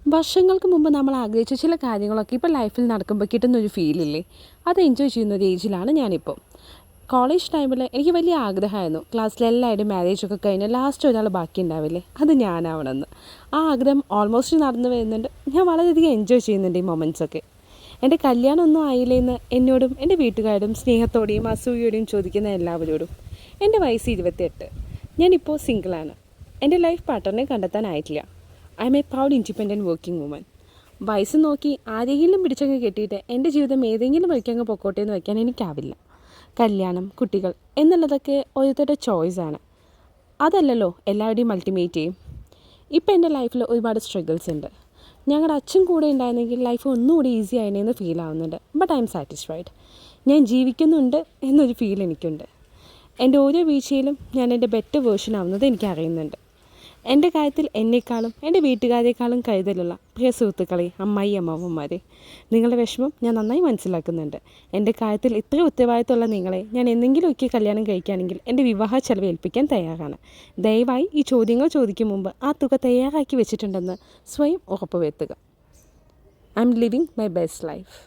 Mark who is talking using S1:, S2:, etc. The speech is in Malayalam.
S1: വർഷങ്ങൾക്ക് മുമ്പ് നമ്മൾ ആഗ്രഹിച്ച ചില കാര്യങ്ങളൊക്കെ ഇപ്പോൾ ലൈഫിൽ നടക്കുമ്പോൾ കിട്ടുന്നൊരു ഫീലില്ലേ, അത് എൻജോയ് ചെയ്യുന്ന ഒരു ഏജിലാണ് ഞാനിപ്പോൾ. കോളേജ് ടൈമിൽ എനിക്ക് വലിയ ആഗ്രഹമായിരുന്നു ക്ലാസ്സിൽ എല്ലാവരും മാരേജൊക്കെ കഴിഞ്ഞ് ലാസ്റ്റ് ഒരാൾ ബാക്കി ഉണ്ടാവില്ലേ, അത് ഞാനാവണമെന്ന്. ആ ആഗ്രഹം ഓൾമോസ്റ്റ് നടന്നു വരുന്നുണ്ട്. ഞാൻ വളരെയധികം എൻജോയ് ചെയ്യുന്നുണ്ട് ഈ മൊമെൻറ്റ്സൊക്കെ. എൻ്റെ കല്യാണമൊന്നും ആയില്ലേന്ന് എന്നോടും എൻ്റെ വീട്ടുകാരും സ്നേഹത്തോടെയും അസൂയയോടെയും ചോദിക്കുന്ന എല്ലാവരോടും. എൻ്റെ വയസ്സ് 28. ഞാനിപ്പോൾ സിംഗിളാണ്. എൻ്റെ ലൈഫ് പാർട്ട്ണറിനെ കണ്ടെത്താനായിട്ടില്ല. I'm a proud independent working woman. വയസ്സ് നോക്കി ആരെങ്കിലും പിടിച്ചങ്ങ് കെട്ടിയിട്ട് എൻ്റെ ജീവിതം ഏതെങ്കിലും വഴിക്കങ്ങ് പൊക്കോട്ടെ എന്ന് വയ്ക്കാൻ എനിക്കാവില്ല. കല്യാണം, കുട്ടികൾ എന്നുള്ളതൊക്കെ ഓരോരുത്തരുടെ ചോയ്സാണ്. അതല്ലല്ലോ എല്ലാവരുടെയും അൾട്ടിമേറ്റ് ചെയ്യും. ഇപ്പം എൻ്റെ ലൈഫിൽ ഒരുപാട് സ്ട്രഗിൾസ് ഉണ്ട്. ഞങ്ങളുടെ അച്ഛൻ കൂടെ ഉണ്ടായിരുന്നെങ്കിൽ ലൈഫ് ഒന്നുകൂടി ഈസി ആയതിനെന്ന് ഫീൽ ആവുന്നുണ്ട്. But I M satisfied. ഞാൻ ജീവിക്കുന്നുണ്ട് എന്നൊരു ഫീൽ എനിക്കുണ്ട്. എൻ്റെ ഓരോ വീഴ്ചയിലും ഞാൻ എൻ്റെ ബെറ്റർ വേർഷൻ ആവുന്നത് എനിക്കറിയുന്നുണ്ട്. എൻ്റെ കാര്യത്തിൽ എന്നെക്കാളും എൻ്റെ വീട്ടുകാരേക്കാളും കരുതലുള്ള പ്രിയ സുഹൃത്തുക്കളെ, അമ്മായി അമ്മാവന്മാരെ, നിങ്ങളുടെ വിഷമം ഞാൻ നന്നായി മനസ്സിലാക്കുന്നുണ്ട്. എൻ്റെ കാര്യത്തിൽ ഇത്ര ഉത്തരവാദിത്തമുള്ള നിങ്ങളെ ഞാൻ എന്തെങ്കിലും ഒക്കെ കല്യാണം കഴിക്കുകയാണെങ്കിൽ എൻ്റെ വിവാഹ ചെലവ് ഏൽപ്പിക്കാൻ തയ്യാറാണ്. ദയവായി ഈ ചോദ്യങ്ങൾ ചോദിക്കും മുമ്പ് ആ തുക തയ്യാറാക്കി വെച്ചിട്ടുണ്ടെന്ന് സ്വയം ഉറപ്പുവരുത്തുക. I M living my best life.